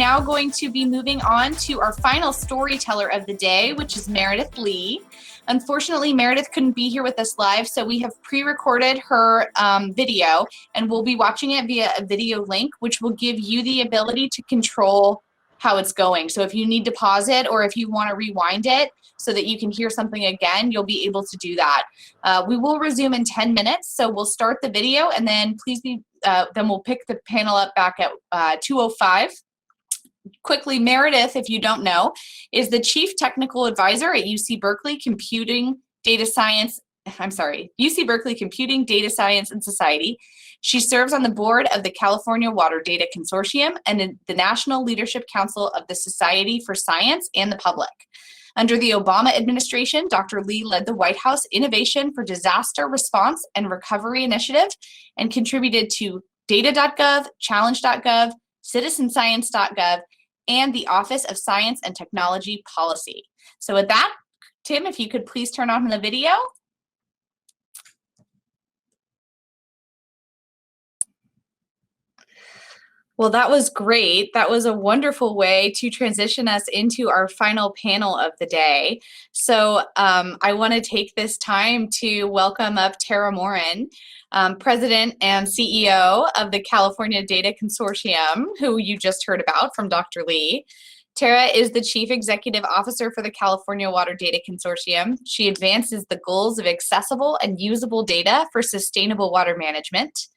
now going to be moving on to our final storyteller of the day, which is Meredith Lee. Unfortunately, Meredith couldn't be here with us live, so we have pre-recorded her video, and we'll be watching it via a video link, which will give you the ability to control how it's going. So if you need to pause it or if you want to rewind it so that you can hear something again, you'll be able to do that. We will resume in 10 minutes, so we'll start the video, and then then we'll pick the panel up back at 2:05. Quickly, Meredith, if you don't know, is the Chief Technical Advisor at UC Berkeley Computing, Data Science and Society. She serves on the board of the California Water Data Consortium and the National Leadership Council of the Society for Science and the Public. Under the Obama administration, Dr. Lee led the White House Innovation for Disaster Response and Recovery Initiative and contributed to data.gov, challenge.gov, citizenscience.gov, and the Office of Science and Technology Policy. So with that, Tim, if you could please turn on the video. Well, that was great. That was a wonderful way to transition us into our final panel of the day. So I want to take this time to welcome up Tara Morin, President and CEO of the California Data Consortium, who you just heard about from Dr. Lee. Tara is the Chief Executive Officer for the California Water Data Consortium. She advances the goals of accessible and usable data for sustainable water management.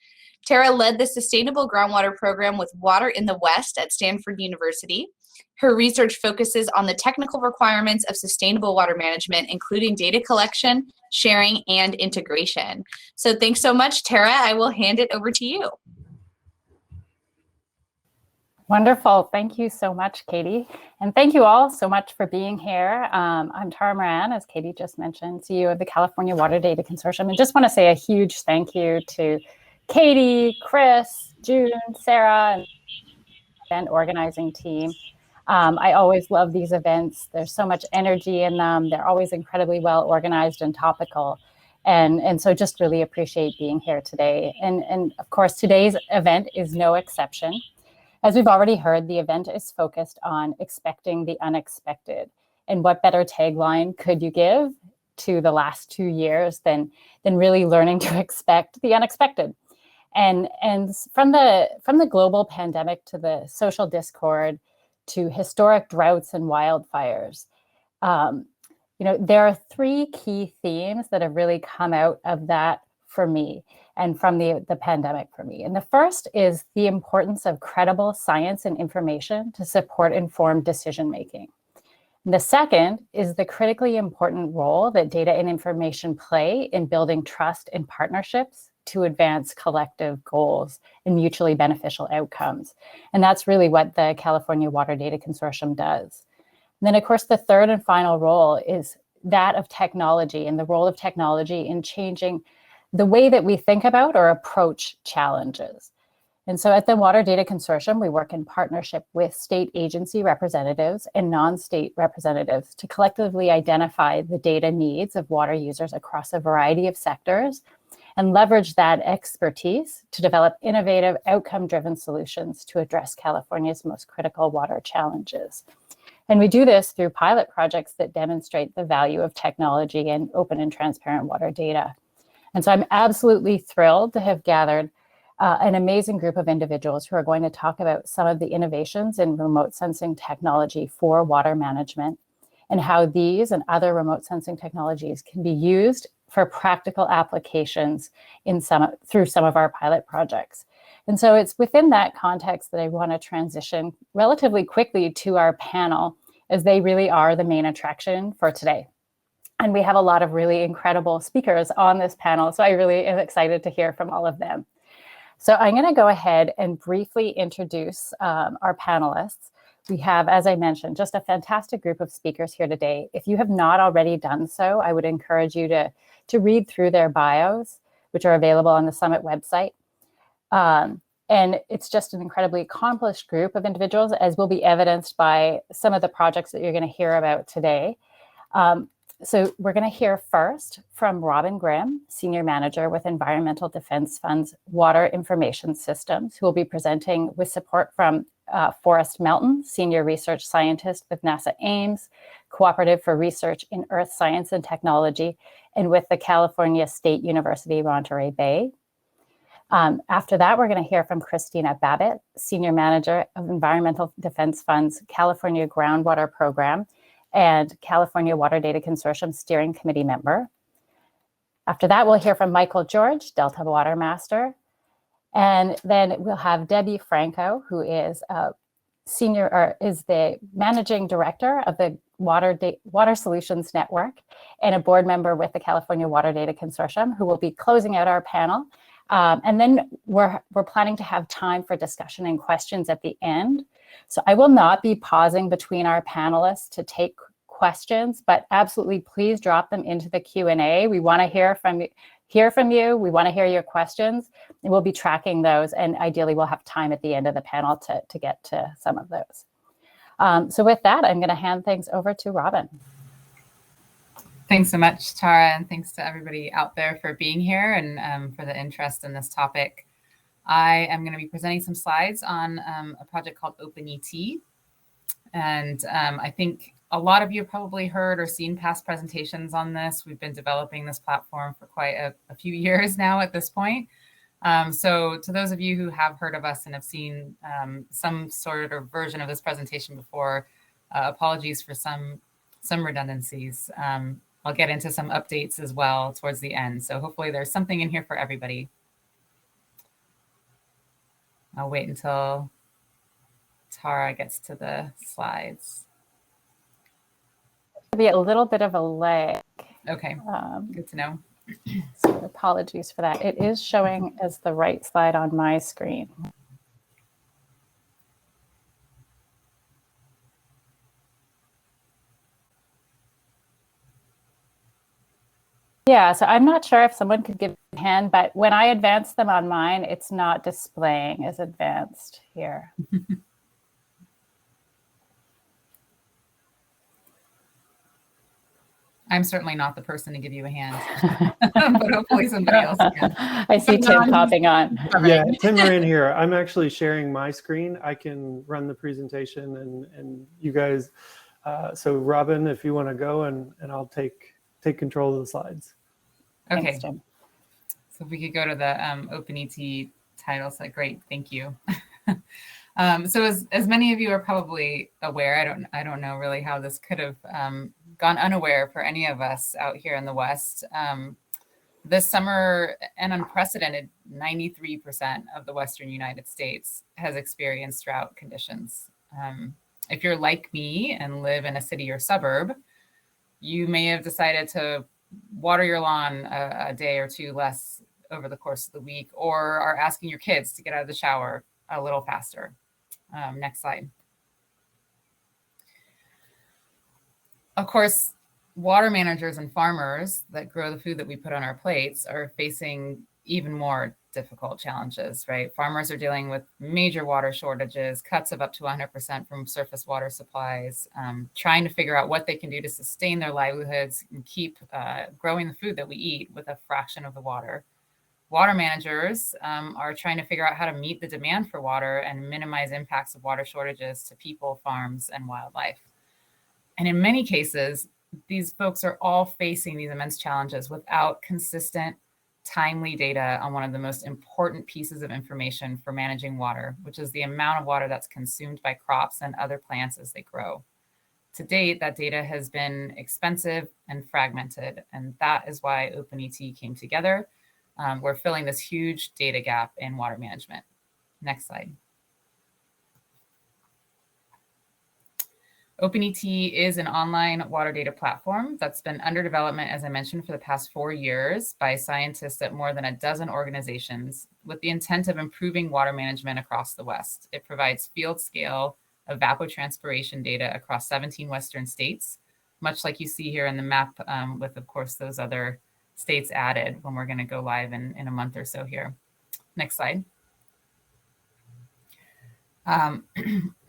Tara led the Sustainable Groundwater Program with Water in the West at Stanford University. Her research focuses on the technical requirements of sustainable water management, including data collection, sharing, and integration. So thanks so much, Tara. I will hand it over to you. Wonderful. Thank you so much, Katie. And thank you all so much for being here. I'm Tara Morin, as Katie just mentioned, CEO of the California Water Data Consortium. And just want to say a huge thank you to Katie, Chris, June, Sarah, and the event organizing team. I always love these events. There's so much energy in them. They're always incredibly well organized and topical. And so just really appreciate being here today. And of course, today's event is no exception. As we've already heard, the event is focused on expecting the unexpected. And what better tagline could you give to the last 2 years than really learning to expect the unexpected? And from the global pandemic to the social discord to historic droughts and wildfires, there are 3 key themes that have really come out of that for me and from the pandemic for me. And the first is the importance of credible science and information to support informed decision making. And the second is the critically important role that data and information play in building trust and partnerships to advance collective goals and mutually beneficial outcomes. And that's really what the California Water Data Consortium does. And then, of course, the third and final role is that of technology and the role of technology in changing the way that we think about or approach challenges. And so at the Water Data Consortium, we work in partnership with state agency representatives and non-state representatives to collectively identify the data needs of water users across a variety of sectors and leverage that expertise to develop innovative outcome-driven solutions to address California's most critical water challenges. And we do this through pilot projects that demonstrate the value of technology and open and transparent water data. And so I'm absolutely thrilled to have gathered an amazing group of individuals who are going to talk about some of the innovations in remote sensing technology for water management and how these and other remote sensing technologies can be used for practical applications through some of our pilot projects. And so it's within that context that I want to transition relatively quickly to our panel, as they really are the main attraction for today. And we have a lot of really incredible speakers on this panel, so I really am excited to hear from all of them. So I'm going to go ahead and briefly introduce our panelists. We have, as I mentioned, just a fantastic group of speakers here today. If you have not already done so, I would encourage you to read through their bios, which are available on the Summit website. And it's just an incredibly accomplished group of individuals, as will be evidenced by some of the projects that you're going to hear about today. So we're going to hear first from Robin Grimm, Senior Manager with Environmental Defense Fund's Water Information Systems, who will be presenting with support from Forrest Melton, Senior Research Scientist with NASA Ames, Cooperative for Research in Earth Science and Technology, and with the California State University, Monterey Bay. After that, we're going to hear from Christina Babbitt, Senior Manager of Environmental Defense Fund's California Groundwater Program and California Water Data Consortium Steering Committee member. After that, we'll hear from Michael George, Delta Water Master. And then we'll have Debbie Franco, who is the Managing Director of the Water Solutions Network and a board member with the California Water Data Consortium, who will be closing out our panel. And then we're planning to have time for discussion and questions at the end. So I will not be pausing between our panelists to take questions, but absolutely please drop them into the Q&A. We want to hear from you. We want to hear your questions, and we'll be tracking those. And ideally, we'll have time at the end of the panel to get to some of those. So with that, I'm going to hand things over to Robin. Thanks so much, Tara, and thanks to everybody out there for being here and for the interest in this topic. I am going to be presenting some slides on a project called OpenET. And I think a lot of you have probably heard or seen past presentations on this. We've been developing this platform for quite a few years now at this point. So to those of you who have heard of us and have seen some sort of version of this presentation before, apologies for some redundancies. I'll get into some updates as well towards the end. So hopefully there's something in here for everybody. I'll wait until Tara gets to the slides. Be a little bit of a lag. Okay, good to know. So apologies for that. It is showing as the right slide on my screen. Yeah, so I'm not sure if someone could give a hand, but when I advance them on mine, it's not displaying as advanced here. I'm certainly not the person to give you a hand, but hopefully somebody else can. I see Tim popping on. Yeah, Tim Moran here. I'm actually sharing my screen. I can run the presentation and you guys. So Robin, if you want to go and I'll take control of the slides. Okay. Thanks, Tim. So if we could go to the OpenET title site, great, thank you. So as many of you are probably aware, I don't know really how this could have gone unaware for any of us out here in the West. This summer, an unprecedented 93% of the Western United States has experienced drought conditions. If you're like me and live in a city or suburb, you may have decided to water your lawn a day or two less over the course of the week, or are asking your kids to get out of the shower a little faster. Next slide. Of course, water managers and farmers that grow the food that we put on our plates are facing even more difficult challenges, right? Farmers are dealing with major water shortages, cuts of up to 100% from surface water supplies, trying to figure out what they can do to sustain their livelihoods and keep growing the food that we eat with a fraction of the water. Water managers are trying to figure out how to meet the demand for water and minimize impacts of water shortages to people, farms, and wildlife. And in many cases, these folks are all facing these immense challenges without consistent, timely data on one of the most important pieces of information for managing water, which is the amount of water that's consumed by crops and other plants as they grow. To date, that data has been expensive and fragmented, and that is why OpenET came together. We're filling this huge data gap in water management. Next slide. OpenET is an online water data platform that's been under development, as I mentioned, for the past 4 years by scientists at more than a dozen organizations with the intent of improving water management across the West. It provides field scale evapotranspiration data across 17 Western states, much like you see here in the map with, of course, those other states added when we're going to go live in a month or so here. Next slide. I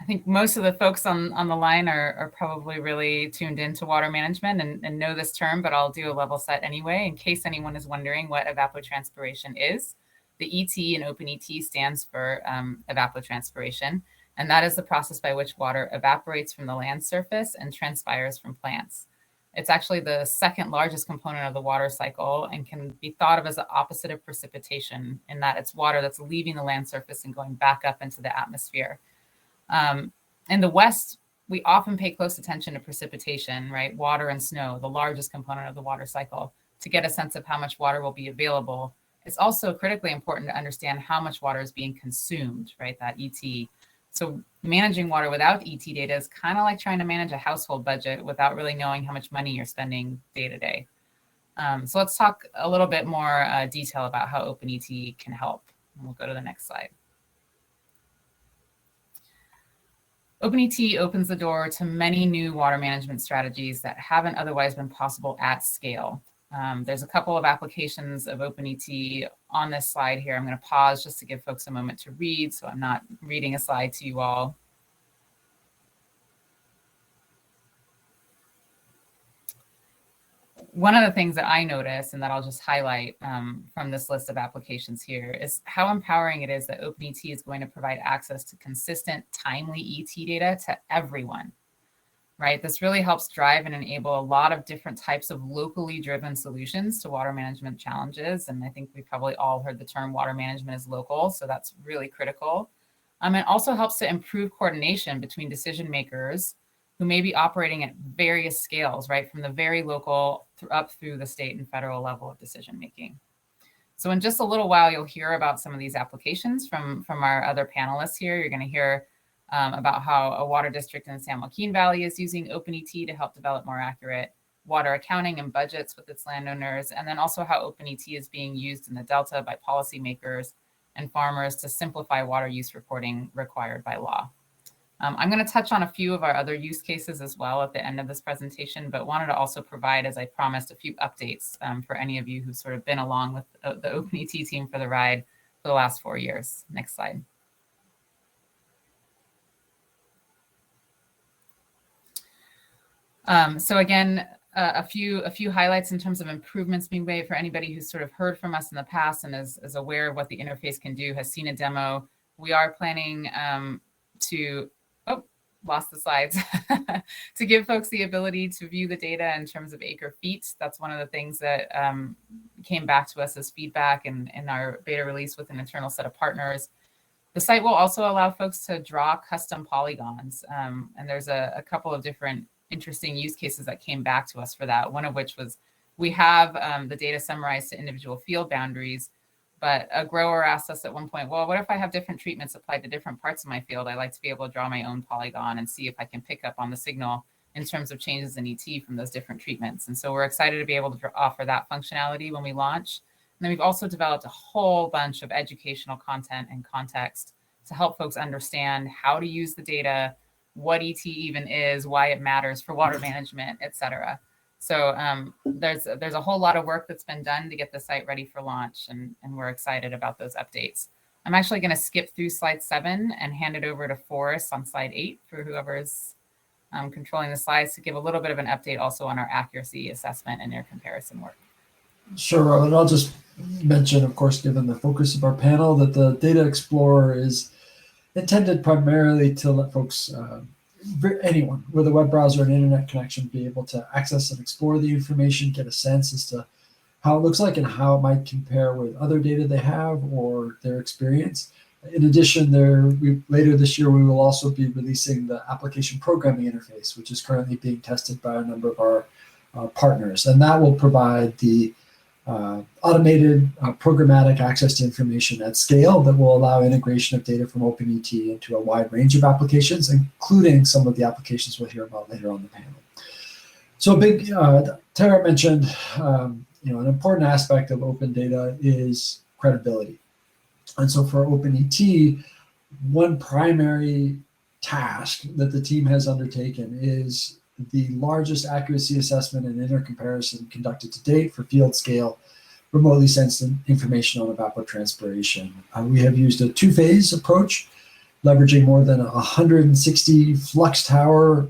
think most of the folks on the line are probably really tuned into water management and know this term, but I'll do a level set anyway, in case anyone is wondering what evapotranspiration is. The ET in OpenET stands for evapotranspiration. And that is the process by which water evaporates from the land surface and transpires from plants. It's actually the second largest component of the water cycle and can be thought of as the opposite of precipitation, in that it's water that's leaving the land surface and going back up into the atmosphere. In the West, we often pay close attention to precipitation, right? Water and snow, the largest component of the water cycle, to get a sense of how much water will be available. It's also critically important to understand how much water is being consumed, right? That ET. So managing water without ET data is kind of like trying to manage a household budget without really knowing how much money you're spending day to day. So let's talk a little bit more detail about how OpenET can help. And we'll go to the next slide. OpenET opens the door to many new water management strategies that haven't otherwise been possible at scale. There's a couple of applications of OpenET on this slide here. I'm going to pause just to give folks a moment to read, so I'm not reading a slide to you all. One of the things that I noticed, and that I'll just highlight from this list of applications here, is how empowering it is that OpenET is going to provide access to consistent, timely ET data to everyone. Right, this really helps drive and enable a lot of different types of locally driven solutions to water management challenges. And I think we've probably all heard the term water management is local, so that's really critical. It also helps to improve coordination between decision makers who may be operating at various scales, right, from the very local up through the state and federal level of decision making. So in just a little while, you'll hear about some of these applications from our other panelists here. You're going to hear about how a water district in the San Joaquin Valley is using OpenET to help develop more accurate water accounting and budgets with its landowners, and then also how OpenET is being used in the Delta by policymakers and farmers to simplify water use reporting required by law. I'm going to touch on a few of our other use cases as well at the end of this presentation, but wanted to also provide, as I promised, a few updates for any of you who've sort of been along with the OpenET team for the ride for the last 4 years. Next slide. So again, a few highlights in terms of improvements being made for anybody who's sort of heard from us in the past and is aware of what the interface can do, has seen a demo. We are planning lost the slides, to give folks the ability to view the data in terms of acre feet. That's one of the things that came back to us as feedback in our beta release with an internal set of partners. The site will also allow folks to draw custom polygons. And there's a couple of different interesting use cases that came back to us for that. One of which was, we have the data summarized to individual field boundaries, but a grower asked us at one point, well, what if I have different treatments applied to different parts of my field? I like to be able to draw my own polygon and see if I can pick up on the signal in terms of changes in ET from those different treatments. And so we're excited to be able to offer that functionality when we launch. And then we've also developed a whole bunch of educational content and context to help folks understand how to use the data, what ET even is, why it matters for water management, et cetera. So there's a whole lot of work that's been done to get the site ready for launch, and we're excited about those updates. I'm actually going to skip through slide 7 and hand it over to Forrest on slide 8 for whoever's controlling the slides to give a little bit of an update also on our accuracy assessment and air comparison work. Sure, and I'll just mention, of course, given the focus of our panel, that the Data Explorer is intended primarily to let folks, anyone with a web browser and internet connection, be able to access and explore the information, get a sense as to how it looks like and how it might compare with other data they have or their experience. In addition, later this year, we will also be releasing the application programming interface, which is currently being tested by a number of our partners. And that will provide the automated programmatic access to information at scale that will allow integration of data from OpenET into a wide range of applications, including some of the applications we'll hear about later on the panel. So Tara mentioned, an important aspect of open data is credibility. And so for OpenET, one primary task that the team has undertaken is the largest accuracy assessment and intercomparison conducted to date for field scale remotely sensed information on evapotranspiration. We have used a two-phase approach, leveraging more than 160 flux tower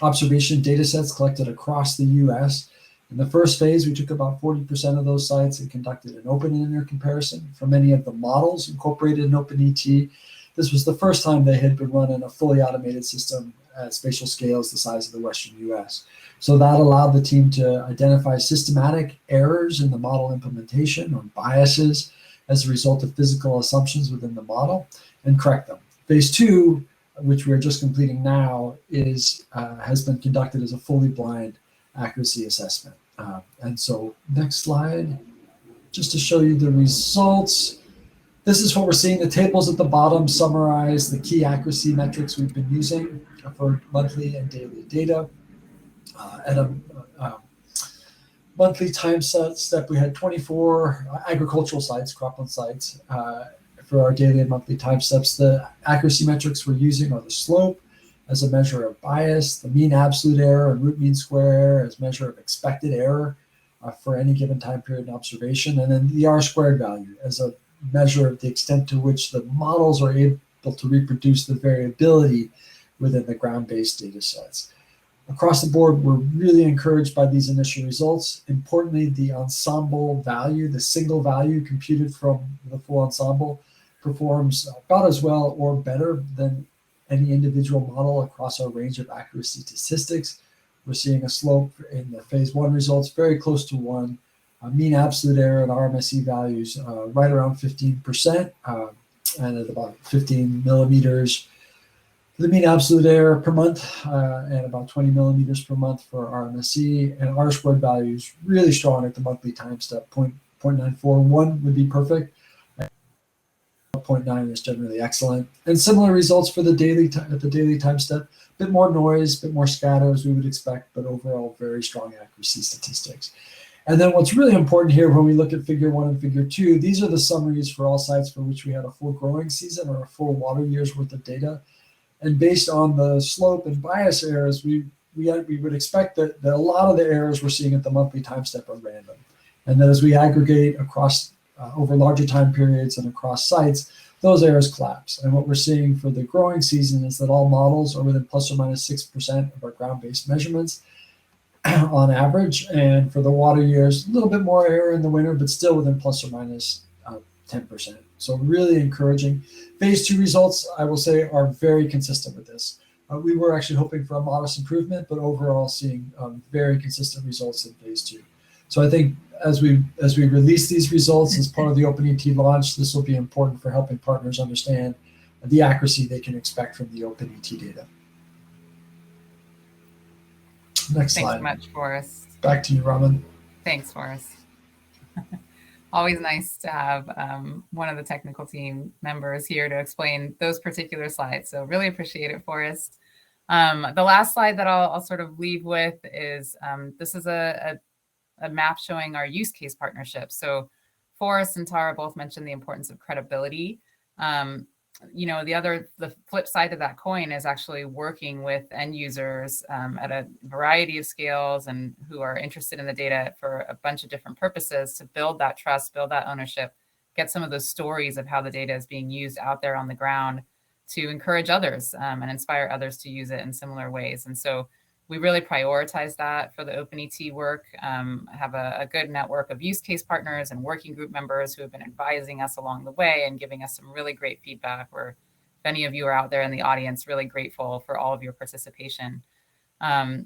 observation data sets collected across the US. In the first phase, we took about 40% of those sites and conducted an open intercomparison for many of the models incorporated in OpenET. This was the first time they had been running a fully automated system at spatial scales the size of the Western US. So that allowed the team to identify systematic errors in the model implementation or biases as a result of physical assumptions within the model and correct them. Phase 2, which we're just completing now, has been conducted as a fully blind accuracy assessment. And so next slide, just to show you the results. This is what we're seeing. The tables at the bottom summarize the key accuracy metrics we've been using for monthly and daily data. At a monthly time step, we had 24 agricultural sites, cropland sites. For our daily and monthly time steps, the accuracy metrics we're using are the slope as a measure of bias, the mean absolute error and root mean square error as measure of expected error for any given time period and observation, and then the R-squared value as a measure of the extent to which the models are able to reproduce the variability within the ground-based data sets. Across the board, we're really encouraged by these initial results. Importantly, the ensemble value, the single value computed from the full ensemble, performs about as well or better than any individual model across our range of accuracy statistics. We're seeing a slope in the phase 1 results very close to 1, mean absolute error and RMSE values right around 15%, and at about 15 millimeters for the mean absolute error per month, and about 20 millimeters per month for RMSE, and R-squared values really strong at the monthly time step. 0.941 would be perfect. 0.9 is generally excellent, and similar results for the daily at the daily time step. Bit more noise, bit more scatter as we would expect, but overall very strong accuracy statistics. And then what's really important here when we look at figure 1 and figure 2, these are the summaries for all sites for which we had a full growing season or a full water year's worth of data. And based on the slope and bias errors, we would expect that a lot of the errors we're seeing at the monthly time step are random. And that as we aggregate across over larger time periods and across sites, those errors collapse. And what we're seeing for the growing season is that all models are within plus or minus 6% of our ground-based measurements on average. And for the water years, a little bit more error in the winter, but still within plus or minus 10%. So really encouraging. Phase 2 results, I will say, are very consistent with this. We were actually hoping for a modest improvement, but overall seeing very consistent results in phase 2. So I think as we release these results as part of the OpenET launch, this will be important for helping partners understand the accuracy they can expect from the OpenET data. Next slide. Thanks so much, Forrest. Back to you, Robin. Thanks, Forrest. Always nice to have one of the technical team members here to explain those particular slides. So really appreciate it, Forrest. The last slide that I'll sort of leave with is this is a map showing our use case partnerships. So Forrest and Tara both mentioned the importance of credibility. You know, the flip side of that coin is actually working with end users at a variety of scales and who are interested in the data for a bunch of different purposes to build that trust, build that ownership, get some of those stories of how the data is being used out there on the ground to encourage others and inspire others to use it in similar ways. And so we really prioritize that for the OpenET work, have a good network of use case partners and working group members who have been advising us along the way and giving us some really great feedback. We're, if any of you are out there in the audience, really grateful for all of your participation. And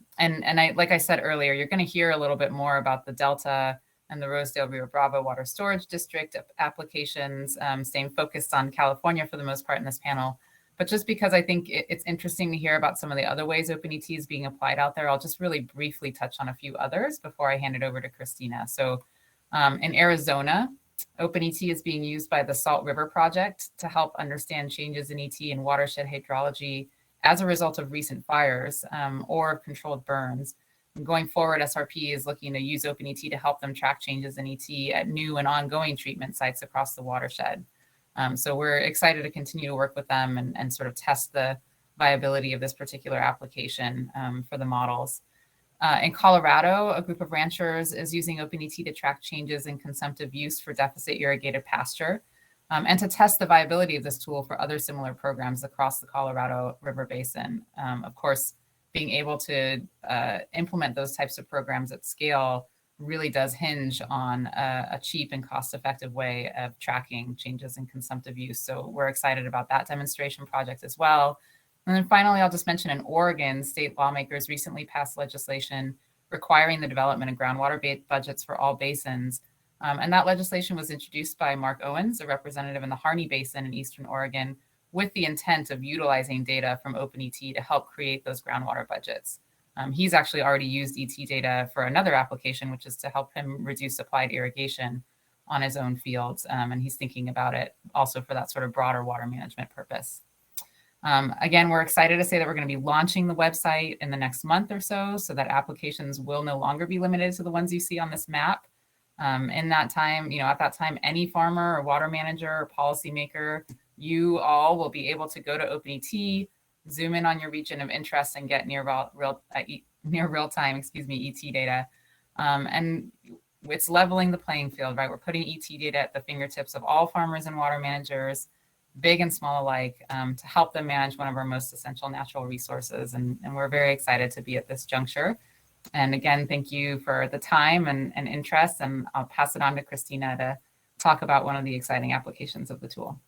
like I said earlier, you're going to hear a little bit more about the Delta and the Rosedale Rio Bravo Water Storage District applications, staying focused on California for the most part in this panel. But just because I think it's interesting to hear about some of the other ways OpenET is being applied out there, I'll just really briefly touch on a few others before I hand it over to Christina. So in Arizona, OpenET is being used by the Salt River Project to help understand changes in ET and watershed hydrology as a result of recent fires or controlled burns. And going forward, SRP is looking to use OpenET to help them track changes in ET at new and ongoing treatment sites across the watershed. So we're excited to continue to work with them and sort of test the viability of this particular application for the models. In Colorado, a group of ranchers is using OpenET to track changes in consumptive use for deficit irrigated pasture and to test the viability of this tool for other similar programs across the Colorado River Basin. Of course, being able to implement those types of programs at scale really does hinge on a cheap and cost-effective way of tracking changes in consumptive use. So we're excited about that demonstration project as well. And then finally, I'll just mention in Oregon, state lawmakers recently passed legislation requiring the development of groundwater budgets for all basins. And that legislation was introduced by Mark Owens, a representative in the Harney Basin in Eastern Oregon, with the intent of utilizing data from OpenET to help create those groundwater budgets. He's actually already used ET data for another application, which is to help him reduce applied irrigation on his own fields. And he's thinking about it also for that sort of broader water management purpose. Again, we're excited to say that we're going to be launching the website in the next month or so that applications will no longer be limited to the ones you see on this map. In that time, at that time, any farmer or water manager or policymaker, you all will be able to go to OpenET, zoom in on your region of interest and get near real-time, ET data. And it's leveling the playing field, right? We're putting ET data at the fingertips of all farmers and water managers, big and small alike, to help them manage one of our most essential natural resources. And we're very excited to be at this juncture. And again, thank you for the time and interest. And I'll pass it on to Christina to talk about one of the exciting applications of the tool.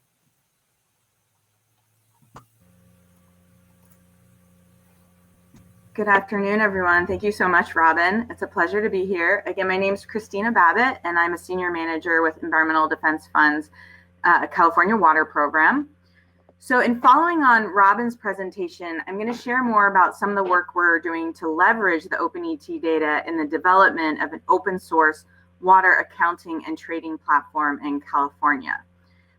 Good afternoon, everyone. Thank you so much, Robin. It's a pleasure to be here. Again, my name is Christina Babbitt, and I'm a senior manager with Environmental Defense Fund's California Water Program. So in following on Robin's presentation, I'm going to share more about some of the work we're doing to leverage the OpenET data in the development of an open source water accounting and trading platform in California.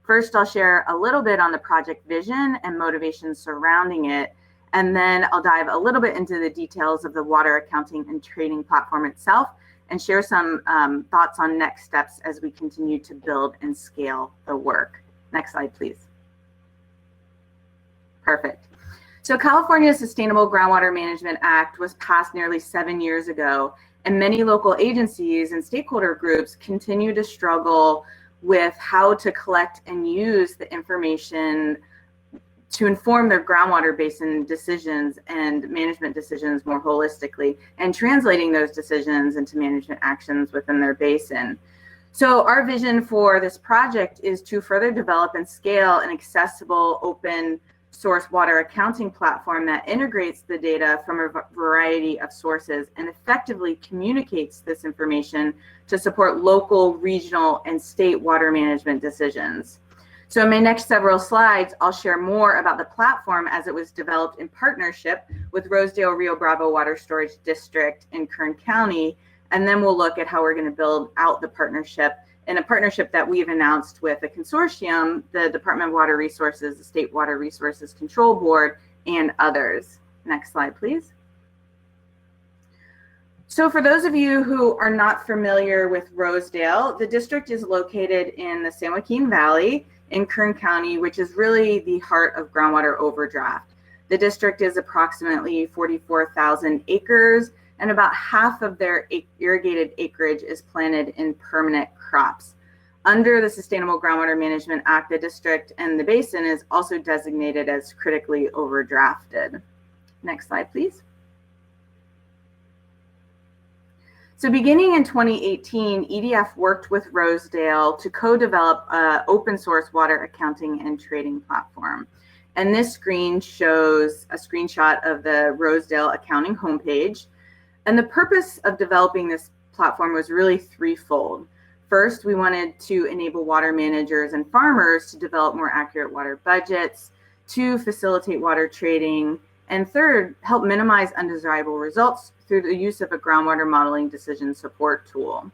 First, I'll share a little bit on the project vision and motivations surrounding it. And then I'll dive a little bit into the details of the water accounting and trading platform itself and share some thoughts on next steps as we continue to build and scale the work. Next slide, please. Perfect. So California's Sustainable Groundwater Management Act was passed nearly 7 years ago, and many local agencies and stakeholder groups continue to struggle with how to collect and use the information to inform their groundwater basin decisions and management decisions more holistically, and translating those decisions into management actions within their basin. So our vision for this project is to further develop and scale an accessible open source water accounting platform that integrates the data from a variety of sources and effectively communicates this information to support local, regional, and state water management decisions. So in my next several slides, I'll share more about the platform as it was developed in partnership with Rosedale Rio Bravo Water Storage District in Kern County. And then we'll look at how we're going to build out the partnership in a partnership that we've announced with a consortium, the Department of Water Resources, the State Water Resources Control Board, and others. Next slide, please. So for those of you who are not familiar with Rosedale, the district is located in the San Joaquin Valley in Kern County, which is really the heart of groundwater overdraft. The district is approximately 44,000 acres, and about half of their irrigated acreage is planted in permanent crops. Under the Sustainable Groundwater Management Act, the district and the basin is also designated as critically overdrafted. Next slide, please. So beginning in 2018, EDF worked with Rosedale to co-develop an open source water accounting and trading platform. And this screen shows a screenshot of the Rosedale accounting homepage. And the purpose of developing this platform was really threefold. First, we wanted to enable water managers and farmers to develop more accurate water budgets, to facilitate water trading, and third, help minimize undesirable results through the use of a groundwater modeling decision support tool.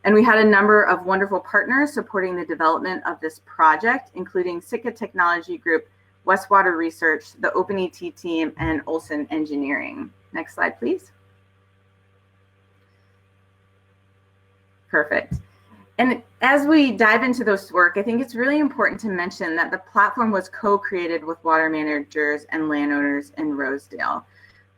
And we had a number of wonderful partners supporting the development of this project, including Sitka Technology Group, Westwater Research, the OpenET team, and Olson Engineering. Next slide, please. Perfect. And as we dive into this work, I think it's really important to mention that the platform was co-created with water managers and landowners in Rosedale.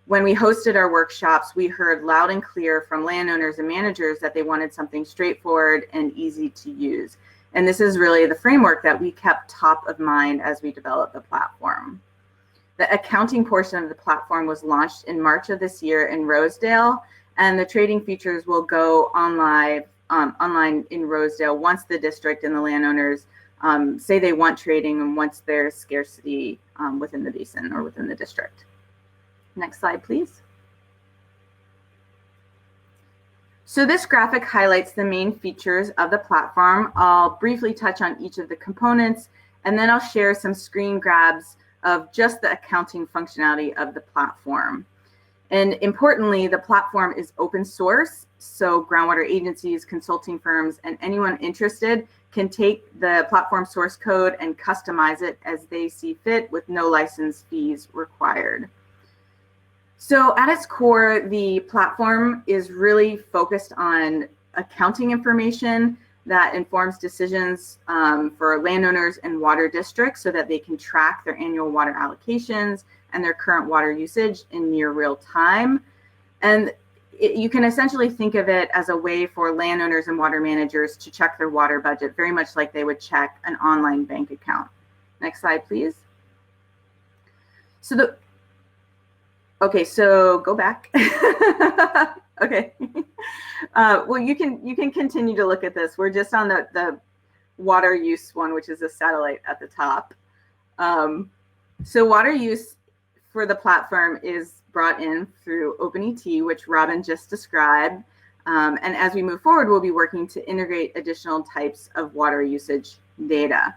When we hosted our workshops, we heard loud and clear from landowners and managers that they wanted something straightforward and easy to use. And this is really the framework that we kept top of mind as we developed the platform. The accounting portion of the platform was launched in March of this year in Rosedale, And the trading features will go online in Rosedale once the district and the landowners say they want trading and once there's scarcity within the basin or within the district. Next slide, please. So this graphic highlights the main features of the platform. I'll briefly touch on each of the components, and then I'll share some screen grabs of just the accounting functionality of the platform. And importantly, the platform is open source, so groundwater agencies, consulting firms, and anyone interested can take the platform source code and customize it as they see fit with no license fees required. So at its core, the platform is really focused on accounting information that informs decisions for landowners and water districts so that they can track their annual water allocations and their current water usage in near real time. And you can essentially think of it as a way for landowners and water managers to check their water budget, very much like they would check an online bank account. Next slide, please. Okay, so go back. Okay. Well, you can continue to look at this. We're just on the water use one, which is a satellite at the top. So water use for the platform is brought in through OpenET, which Robin just described. And as we move forward, we'll be working to integrate additional types of water usage data.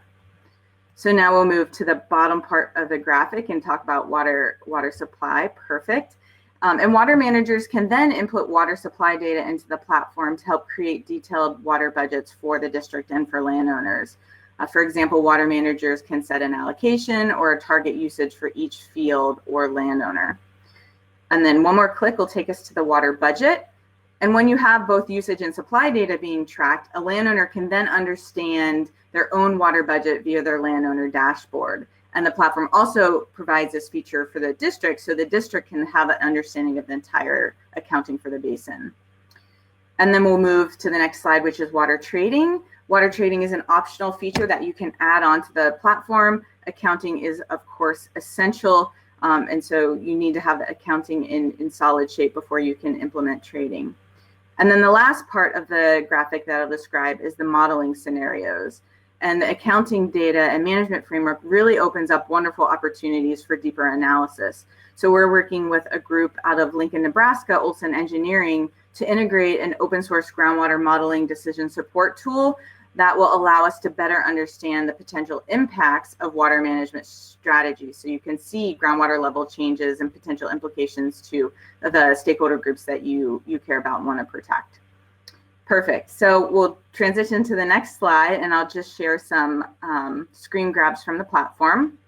So now we'll move to the bottom part of the graphic and talk about water supply. Perfect. And water managers can then input water supply data into the platform to help create detailed water budgets for the district and for landowners. For example, water managers can set an allocation or a target usage for each field or landowner. And then one more click will take us to the water budget. And when you have both usage and supply data being tracked, a landowner can then understand their own water budget via their landowner dashboard. And the platform also provides this feature for the district, so the district can have an understanding of the entire accounting for the basin. And then we'll move to the next slide, which is water trading. Water trading is an optional feature that you can add onto the platform. Accounting is, of course, essential. And so you need to have the accounting in solid shape before you can implement trading. And then the last part of the graphic that I'll describe is the modeling scenarios. And the accounting data and management framework really opens up wonderful opportunities for deeper analysis. So we're working with a group out of Lincoln, Nebraska, Olson Engineering, to integrate an open source groundwater modeling decision support tool that will allow us to better understand the potential impacts of water management strategies. So you can see groundwater level changes and potential implications to the stakeholder groups that you care about and want to protect. Perfect. So we'll transition to the next slide, and I'll just share some screen grabs from the platform.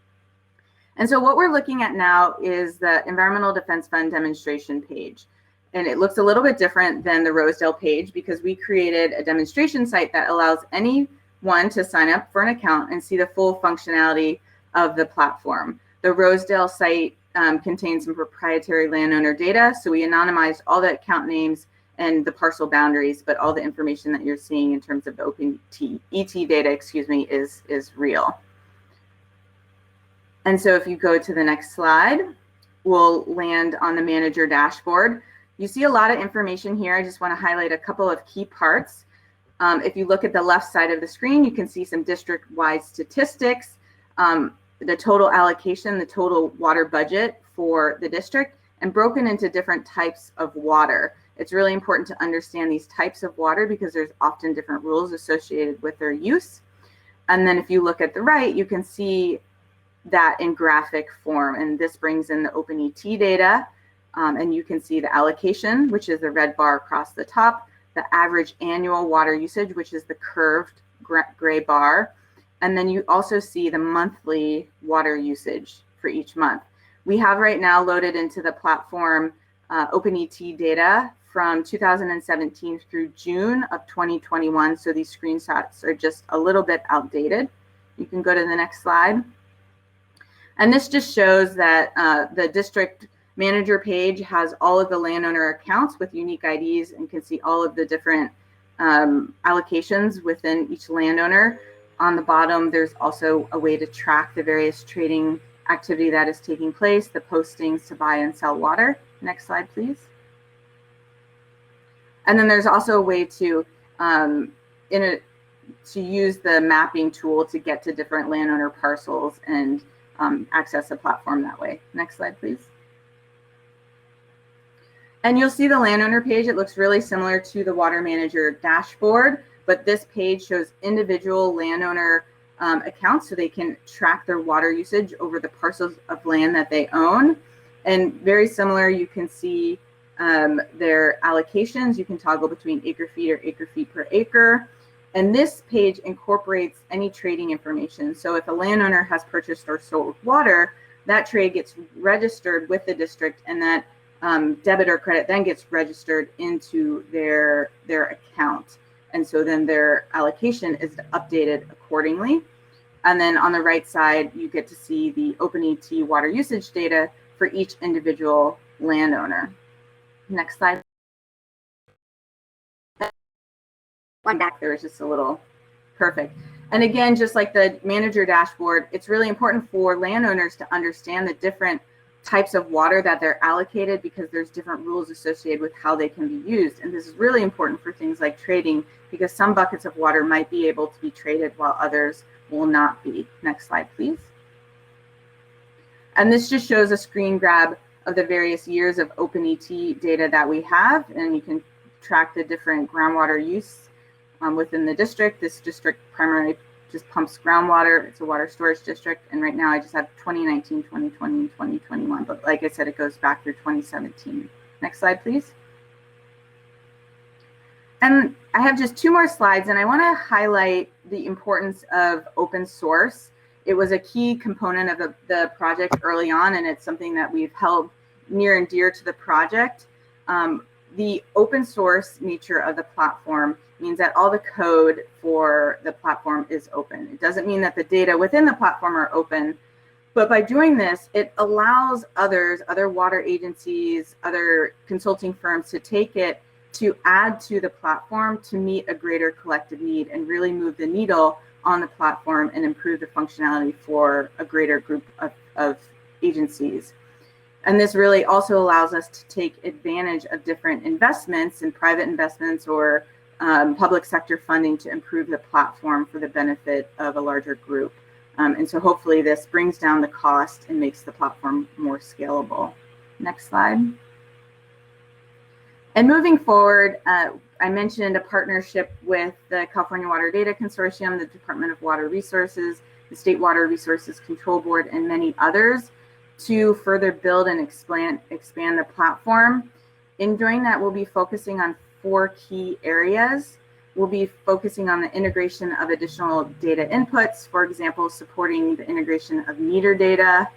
And so what we're looking at now is the Environmental Defense Fund demonstration page. And it looks a little bit different than the Rosedale page because we created a demonstration site that allows anyone to sign up for an account and see the full functionality of the platform. The Rosedale site contains some proprietary landowner data, so we anonymized all the account names and the parcel boundaries, but all the information that you're seeing in terms of the OpenET data, is real. And so if you go to the next slide, we'll land on the manager dashboard. You see a lot of information here. I just want to highlight a couple of key parts. If you look at the left side of the screen, you can see some district-wide statistics, the total allocation, the total water budget for the district, and broken into different types of water. It's really important to understand these types of water because there's often different rules associated with their use. And then if you look at the right, you can see that in graphic form, and this brings in the OpenET data, and you can see the allocation, which is the red bar across the top, the average annual water usage, which is the curved gray bar, and then you also see the monthly water usage for each month. We have right now loaded into the platform OpenET data from 2017 through June of 2021, so these screenshots are just a little bit outdated. You can go to the next slide. And this just shows that the district manager page has all of the landowner accounts with unique IDs and can see all of the different allocations within each landowner. On the bottom, there's also a way to track the various trading activity that is taking place, the postings to buy and sell water. Next slide, please. And then there's also a way to use the mapping tool to get to different landowner parcels and access the platform that way. Next slide, please. And you'll see the landowner page. It looks really similar to the water manager dashboard, but this page shows individual landowner accounts so they can track their water usage over the parcels of land that they own. And very similar, you can see their allocations. You can toggle between acre feet or acre feet per acre. And this page incorporates any trading information. So if a landowner has purchased or sold water, that trade gets registered with the district, and that debit or credit then gets registered into their account. And so then their allocation is updated accordingly. And then on the right side, you get to see the OpenET water usage data for each individual landowner. Next slide. One back there is just a little perfect. And again, just like the manager dashboard, it's really important for landowners to understand the different types of water that they're allocated, because there's different rules associated with how they can be used. And this is really important for things like trading, because some buckets of water might be able to be traded while others will not be. Next slide, please. And this just shows a screen grab of the various years of OpenET data that we have, and you can track the different groundwater use within the district. This district primarily just pumps groundwater. It's a water storage district, and right now I just have 2019, 2020, and 2021, but like I said, it goes back through 2017. Next slide, please. And I have just two more slides, and I want to highlight the importance of open source. It was a key component of the project early on, and it's something that we've held near and dear to the project. The open source nature of the platform means that all the code for the platform is open. It doesn't mean that the data within the platform are open, but by doing this, it allows others, other water agencies, other consulting firms to take it to add to the platform to meet a greater collective need and really move the needle on the platform and improve the functionality for a greater group of agencies. And this really also allows us to take advantage of different investments and private investments or public sector funding to improve the platform for the benefit of a larger group. And so hopefully this brings down the cost and makes the platform more scalable. Next slide. And moving forward, I mentioned a partnership with the California Water Data Consortium, the Department of Water Resources, the State Water Resources Control Board, and many others to further build and expand the platform. In doing that, we'll be focusing on 4 key areas. We'll be focusing on the integration of additional data inputs, for example, supporting the integration of meter data,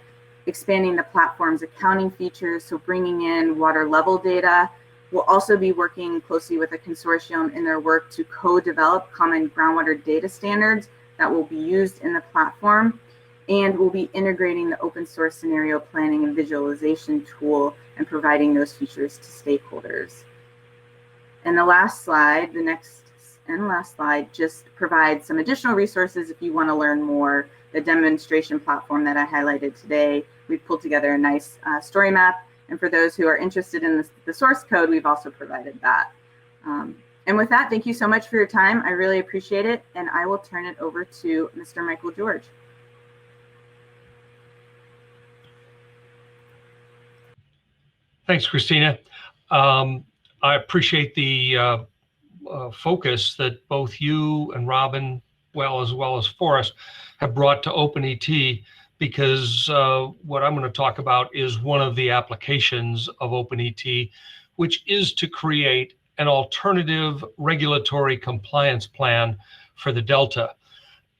expanding the platform's accounting features, so bringing in water level data. We'll also be working closely with a consortium in their work to co-develop common groundwater data standards that will be used in the platform. And we'll be integrating the open source scenario planning and visualization tool and providing those features to stakeholders. And the last slide, the next and last slide, just provides some additional resources if you want to learn more. The demonstration platform that I highlighted today, we've pulled together a nice story map. And for those who are interested in the source code, we've also provided that. And with that, thank you so much for your time. I really appreciate it. And I will turn it over to Mr. Michael George. Thanks, Christina. I appreciate the focus that both you and Robin, as well as Forrest, have brought to OpenET, because what I'm going to talk about is one of the applications of OpenET, which is to create an alternative regulatory compliance plan for the Delta.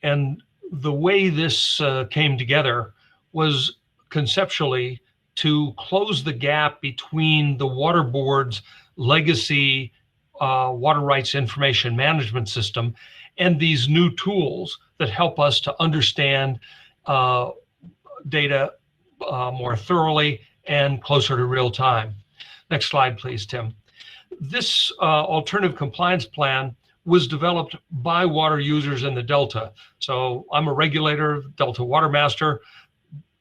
And the way this came together was conceptually to close the gap between the Water Board's legacy water rights information management system and these new tools that help us to understand data more thoroughly and closer to real time. Next slide, please, Tim. This alternative compliance plan was developed by water users in the Delta. So I'm a regulator, Delta Water Master,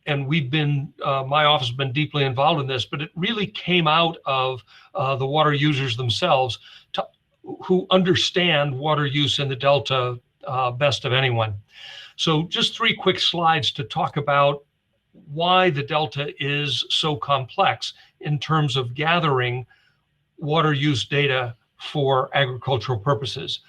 and we've been, my office has been deeply involved in this, but it really came out of the water users themselves to who understand water use in the Delta best of anyone. So just 3 quick slides to talk about why the Delta is so complex in terms of gathering water use data for agricultural purposes.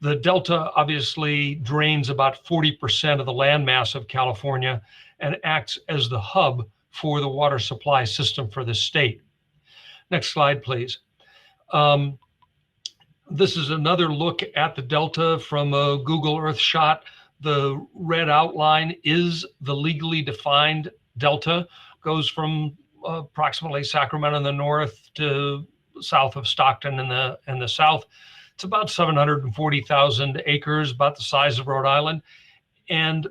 The Delta obviously drains about 40% of the landmass of California and acts as the hub for the water supply system for the state. Next slide, please. This is another look at the Delta from a Google Earth shot. The red outline is the legally defined Delta, goes from approximately Sacramento in the north to south of Stockton in the south. It's about 740,000 acres, about the size of Rhode Island. And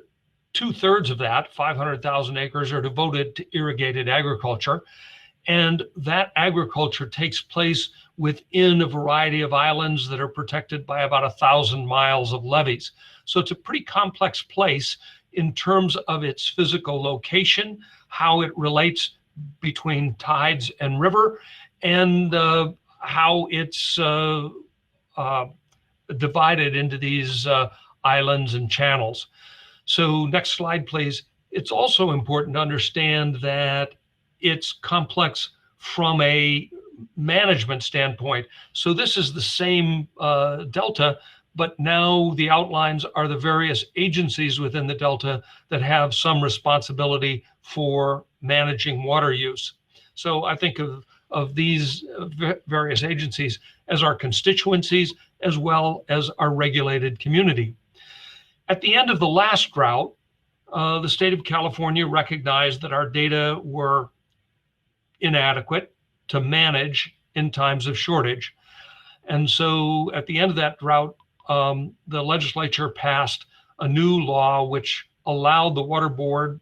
2/3 of that, 500,000 acres, are devoted to irrigated agriculture. And that agriculture takes place within a variety of islands that are protected by about 1,000 miles of levees. So it's a pretty complex place in terms of its physical location, how it relates between tides and river, and how it's divided into these islands and channels. So next slide, please. It's also important to understand that it's complex from a management standpoint. So this is the same Delta, but now the outlines are the various agencies within the Delta that have some responsibility for managing water use. So I think of these various agencies as our constituencies as well as our regulated community. At the end of the last drought, the state of California recognized that our data were inadequate to manage in times of shortage. And so at the end of that drought, the legislature passed a new law which allowed the water board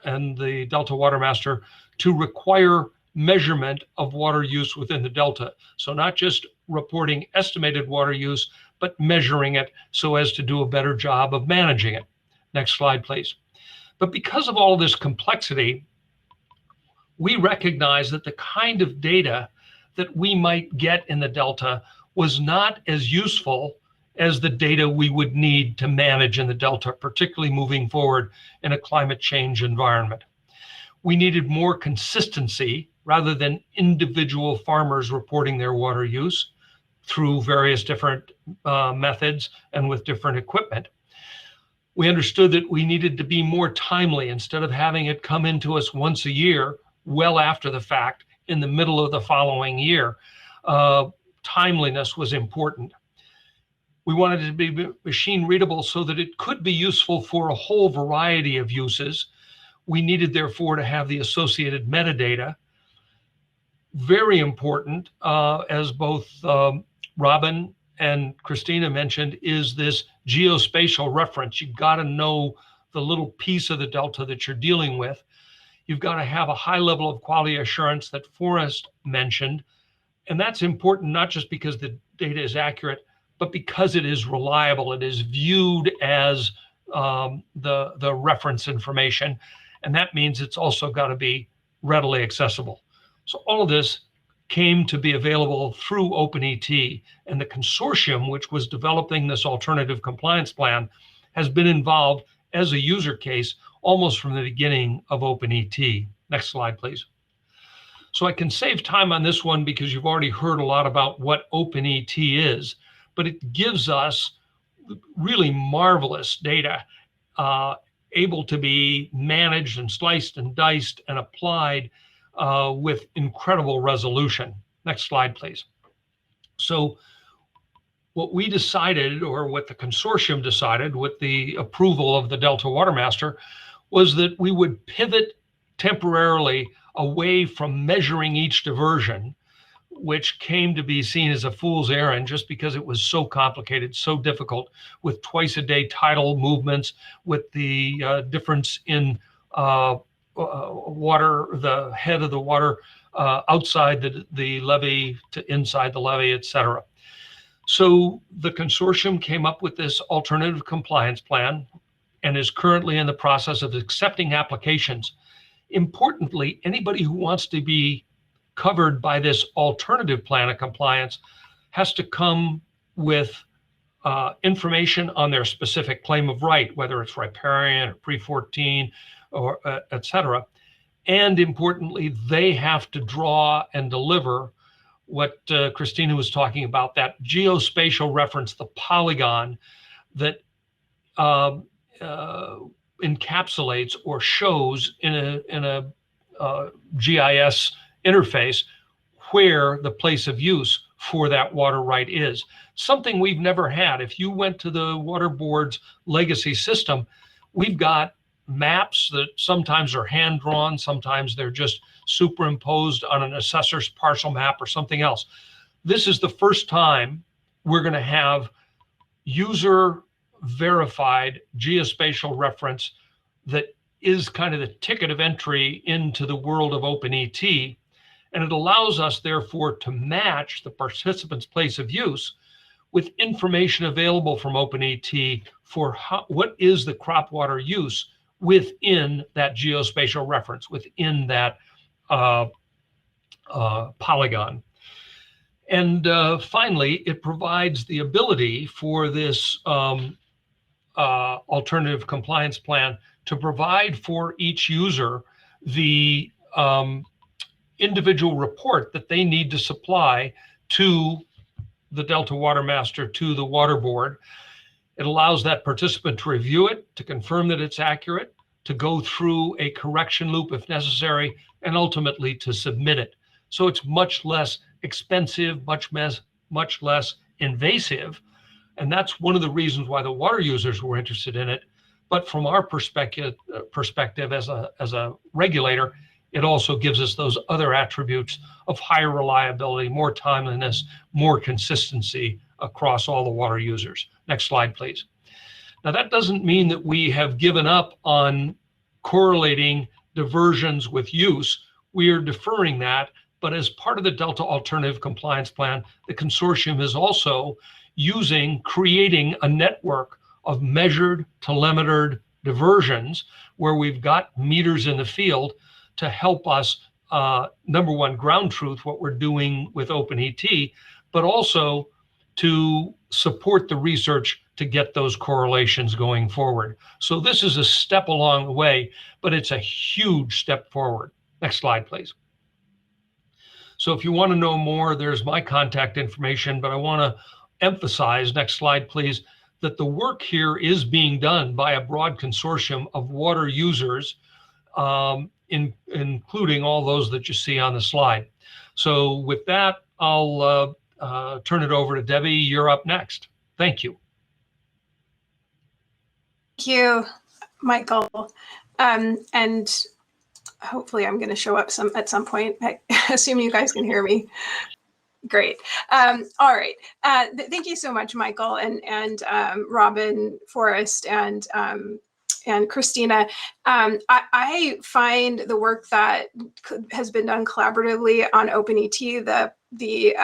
and the Delta Water Master to require measurement of water use within the Delta. So not just reporting estimated water use, but measuring it so as to do a better job of managing it. Next slide, please. But because of all of this complexity, we recognize that the kind of data that we might get in the Delta was not as useful as the data we would need to manage in the Delta, particularly moving forward in a climate change environment. We needed more consistency rather than individual farmers reporting their water use through various different methods and with different equipment. We understood that we needed to be more timely instead of having it come into us once a year, well after the fact, in the middle of the following year. Timeliness was important. We wanted it to be machine readable so that it could be useful for a whole variety of uses. We needed, therefore, to have the associated metadata. Very important, as both Robin and Christina mentioned, is this geospatial reference. You've got to know the little piece of the Delta that you're dealing with. You've got to have a high level of quality assurance that Forrest mentioned. And that's important not just because the data is accurate, but because it is reliable. It is viewed as the reference information. And that means it's also got to be readily accessible. So all of this came to be available through OpenET, and the consortium, which was developing this alternative compliance plan, has been involved as a user case almost from the beginning of OpenET. Next slide, please. So I can save time on this one because you've already heard a lot about what OpenET is, but it gives us really marvelous data able to be managed and sliced and diced and applied with incredible resolution. Next slide, please. So what we decided, or what the consortium decided with the approval of the Delta Water Master, was that we would pivot temporarily away from measuring each diversion, which came to be seen as a fool's errand just because it was so complicated, so difficult, with twice-a-day tidal movements, with the difference in water, the head of the water outside the levee to inside the levee, et cetera. So the consortium came up with this alternative compliance plan and is currently in the process of accepting applications. Importantly, anybody who wants to be covered by this alternative plan of compliance has to come with information on their specific claim of right, whether it's riparian or pre-14 or et cetera. And importantly, they have to draw and deliver what Christina was talking about, that geospatial reference, the polygon that encapsulates or shows in a GIS interface where the place of use for that water right is. Something we've never had. If you went to the Water Board's legacy system, we've got maps that sometimes are hand-drawn, sometimes they're just superimposed on an assessor's parcel map or something else. This is the first time we're going to have user-verified geospatial reference that is kind of the ticket of entry into the world of OpenET. And it allows us, therefore, to match the participant's place of use with information available from OpenET for what is the crop water use within that geospatial reference, within that polygon. And finally, it provides the ability for this alternative compliance plan to provide for each user the individual report that they need to supply to the Delta Water Master, to the Water Board. It allows that participant to review it, to confirm that it's accurate, to go through a correction loop if necessary, and ultimately to submit it. So it's much less expensive, much less invasive. And that's one of the reasons why the water users were interested in it. But from our perspective as a regulator, it also gives us those other attributes of higher reliability, more timeliness, more consistency across all the water users. Next slide, please. Now, that doesn't mean that we have given up on correlating diversions with use. We are deferring that, but as part of the Delta Alternative Compliance Plan, the consortium is also creating a network of measured, telemetered diversions where we've got meters in the field to help us, number one, ground truth what we're doing with OpenET, but also to support the research to get those correlations going forward. So this is a step along the way, but it's a huge step forward. Next slide, please. So if you want to know more, there's my contact information, but I want to emphasize, next slide, please, that the work here is being done by a broad consortium of water users, including all those that you see on the slide. So with that, I'll turn it over to Debbie. You're up next. Thank you. Thank you, Michael. And hopefully I'm going to show up at some point. I assume you guys can hear me. Great. All right. Thank you so much, Michael and Robin, Forrest, and Christina. I find the work that has been done collaboratively on OpenET, the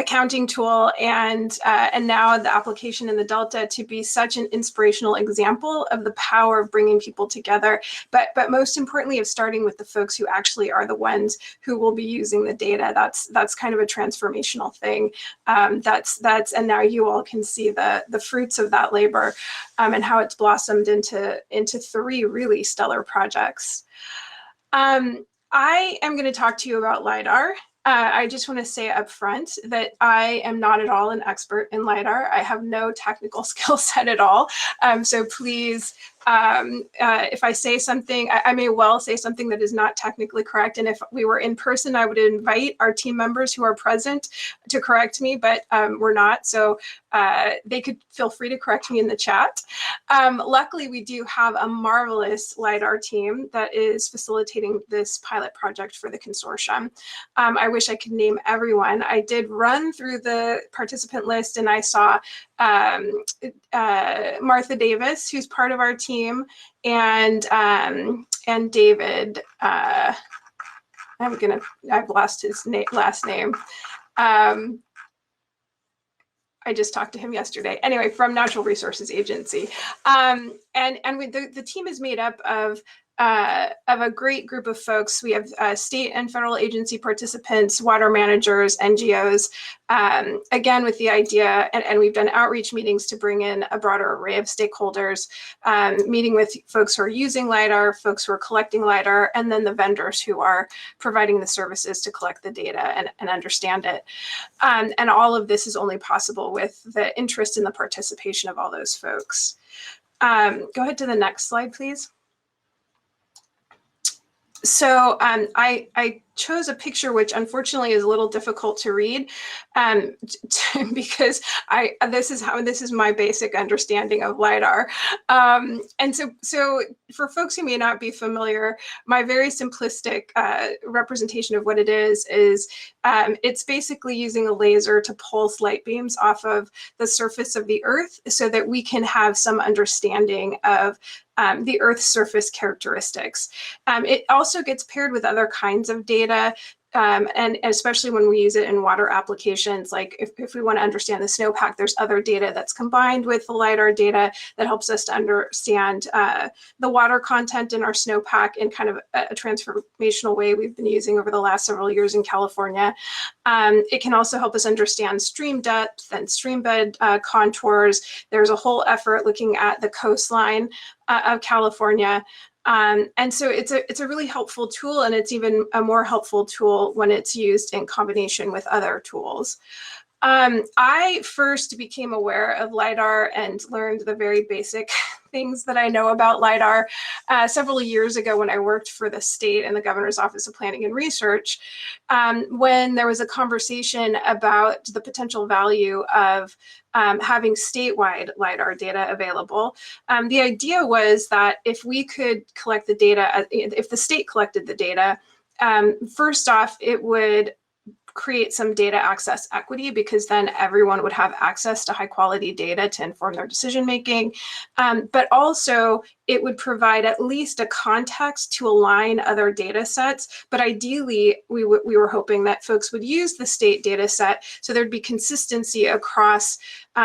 accounting tool, and now the application in the Delta, to be such an inspirational example of the power of bringing people together, but most importantly of starting with the folks who actually are the ones who will be using the data. That's kind of a transformational thing. And now you all can see the fruits of that labor, and how it's blossomed into 3 really stellar projects. I am going to talk to you about LiDAR. I just want to say up front that I am not at all an expert in LiDAR. I have no technical skill set at all. So please, if I say something, I may well say something that is not technically correct. And if we were in person, I would invite our team members who are present to correct me, but we're not. So they could feel free to correct me in the chat. Luckily, we do have a marvelous LiDAR team that is facilitating this pilot project for the consortium. I wish I could name everyone. I did run through the participant list, and I saw Martha Davis, who's part of our team, and David. I've lost his last name. I just talked to him yesterday. Anyway, from Natural Resources Agency, and the team is made up of a great group of folks. We have state and federal agency participants, water managers, NGOs, again, with the idea, and we've done outreach meetings to bring in a broader array of stakeholders, meeting with folks who are using LiDAR, folks who are collecting LiDAR, and then the vendors who are providing the services to collect the data and understand it. And all of this is only possible with the interest and the participation of all those folks. Go ahead to the next slide, please. So I chose a picture which unfortunately is a little difficult to read, because this is my basic understanding of LiDAR. And so for folks who may not be familiar, my very simplistic representation of what it is it's basically using a laser to pulse light beams off of the surface of the Earth so that we can have some understanding of the Earth's surface characteristics. It also gets paired with other kinds of data, and especially when we use it in water applications, like if we want to understand the snowpack, there's other data that's combined with the LiDAR data that helps us to understand the water content in our snowpack in kind of a transformational way we've been using over the last several years in California. It can also help us understand stream depth and stream bed contours. There's a whole effort looking at the coastline of California. And so it's a really helpful tool, and it's even a more helpful tool when it's used in combination with other tools. I first became aware of LiDAR and learned the very basic things that I know about LiDAR several years ago when I worked for the state and the Governor's Office of Planning and Research, when there was a conversation about the potential value of having statewide LiDAR data available. The idea was that if we could collect the data, if the state collected the data, first off, it would create some data access equity, because then everyone would have access to high quality data to inform their decision making. But also it would provide at least a context to align other data sets. But ideally, we were hoping that folks would use the state data set so there'd be consistency across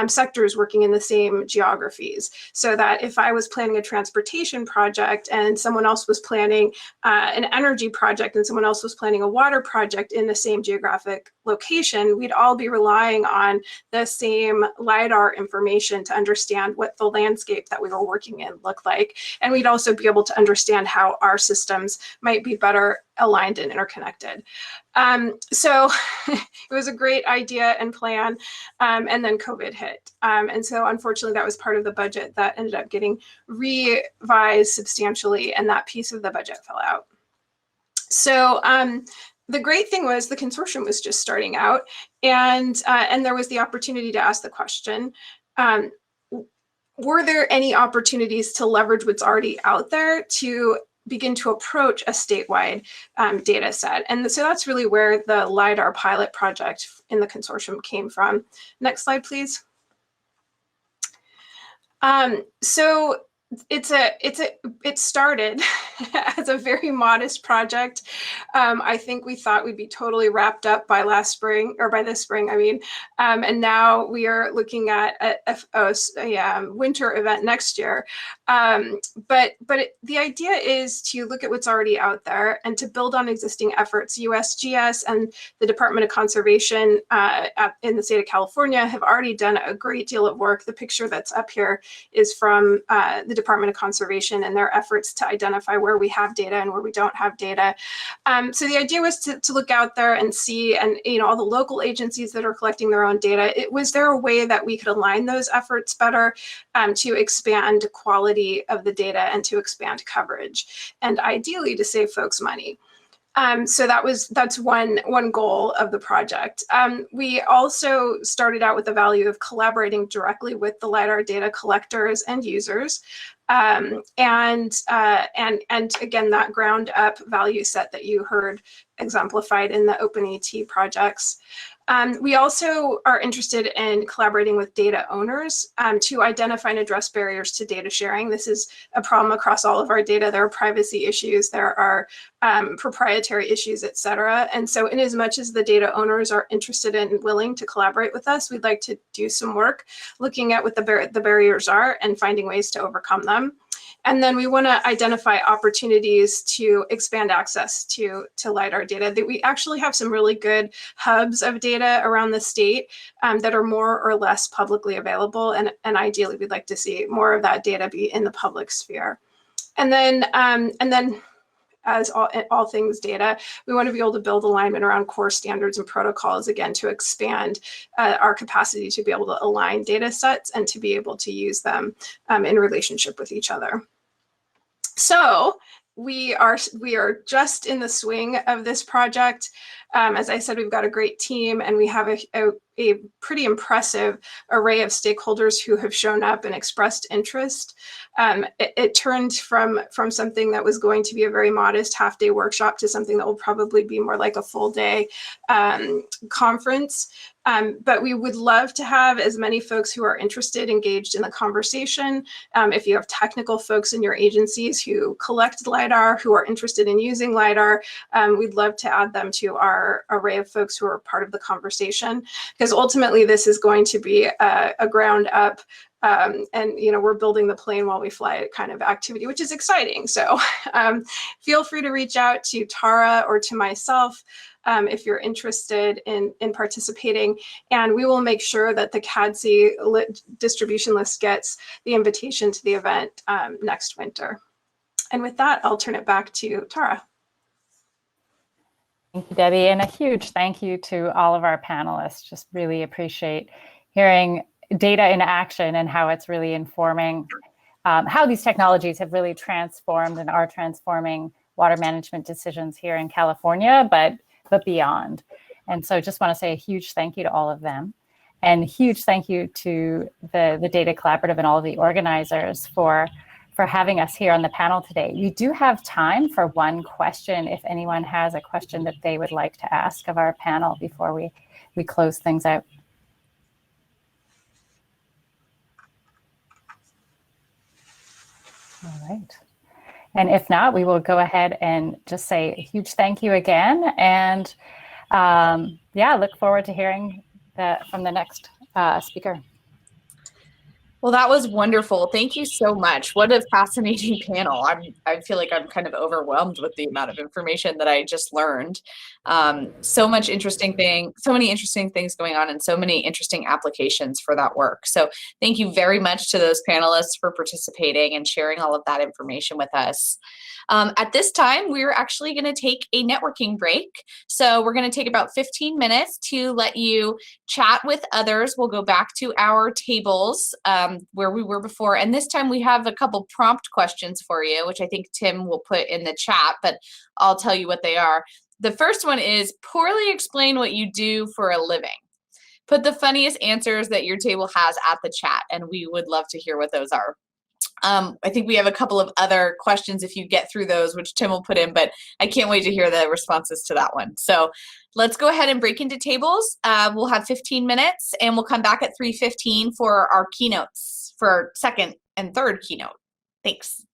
sectors working in the same geographies. So that if I was planning a transportation project and someone else was planning an energy project and someone else was planning a water project in the same geographic location, we'd all be relying on the same LiDAR information to understand what the landscape that we were working in looked like. And we'd also be able to understand how our systems might be better aligned and interconnected. So it was a great idea and plan, and then COVID hit. And so unfortunately that was part of the budget that ended up getting revised substantially, and that piece of the budget fell out. So the great thing was the consortium was just starting out, and there was the opportunity to ask the question, were there any opportunities to leverage what's already out there to begin to approach a statewide data set? And so that's really where the LiDAR pilot project in the consortium came from. Next slide, please. So it started as a very modest project. I think we thought we'd be totally wrapped up by last spring, or by this spring, I mean. And now we are looking at a winter event next year. The idea is to look at what's already out there and to build on existing efforts. USGS and the Department of Conservation in the state of California have already done a great deal of work. The picture that's up here is from the Department of Conservation and their efforts to identify where we have data and where we don't have data. So the idea was to look out there and see, and all the local agencies that are collecting their own data, was there a way that we could align those efforts better to expand quality of the data and to expand coverage, and ideally to save folks money. So that's one goal of the project. We also started out with the value of collaborating directly with the LiDAR data collectors and users. And again, that ground up value set that you heard exemplified in the OpenET projects. We also are interested in collaborating with data owners to identify and address barriers to data sharing. This is a problem across all of our data. There are privacy issues, there are proprietary issues, et cetera. And so in as much as the data owners are interested in and willing to collaborate with us, we'd like to do some work looking at what the barriers are and finding ways to overcome them. And then we want to identify opportunities to expand access to LiDAR data. That we actually have some really good hubs of data around the state that are more or less publicly available. And ideally, we'd like to see more of that data be in the public sphere. And then as all things data, we want to be able to build alignment around core standards and protocols, again, to expand our capacity to be able to align data sets and to be able to use them in relationship with each other. So we are just in the swing of this project. As I said, we've got a great team, and we have a pretty impressive array of stakeholders who have shown up and expressed interest. It turned from something that was going to be a very modest half-day workshop to something that will probably be more like a full-day conference. But we would love to have as many folks who are interested engaged in the conversation. If you have technical folks in your agencies who collect LiDAR, who are interested in using LiDAR, we'd love to add them to our array of folks who are part of the conversation, because ultimately this is going to be a ground up and we're building the plane while we fly it kind of activity, which is exciting. So feel free to reach out to Tara or to myself if you're interested in participating, and we will make sure that the CADC distribution list gets the invitation to the event next winter. And with that, I'll turn it back to Tara. Thank you, Debbie, and a huge thank you to all of our panelists. Just really appreciate hearing data in action and how it's really informing how these technologies have really transformed and are transforming water management decisions here in California, but beyond. And so just want to say a huge thank you to all of them, and huge thank you to the Data Collaborative and all of the organizers for having us here on the panel today. We do have time for one question if anyone has a question that they would like to ask of our panel before we close things out. All right. And if not, we will go ahead and just say a huge thank you again. And yeah, look forward to hearing from the next speaker. Well, that was wonderful. Thank you so much. What a fascinating panel. I feel like I'm kind of overwhelmed with the amount of information that I just learned. So many interesting things going on, and so many interesting applications for that work. So thank you very much to those panelists for participating and sharing all of that information with us. At this time, we're actually going to take a networking break. So we're going to take about 15 minutes to let you chat with others. We'll go back to our tables where we were before. And this time we have a couple prompt questions for you, which I think Tim will put in the chat, but I'll tell you what they are. The first one is poorly explain what you do for a living. Put the funniest answers that your table has at the chat, and we would love to hear what those are. I think we have a couple of other questions if you get through those, which Tim will put in, but I can't wait to hear the responses to that one. So let's go ahead and break into tables. We'll have 15 minutes, and we'll come back at 3:15 for our keynotes for our second and third keynote. Thanks.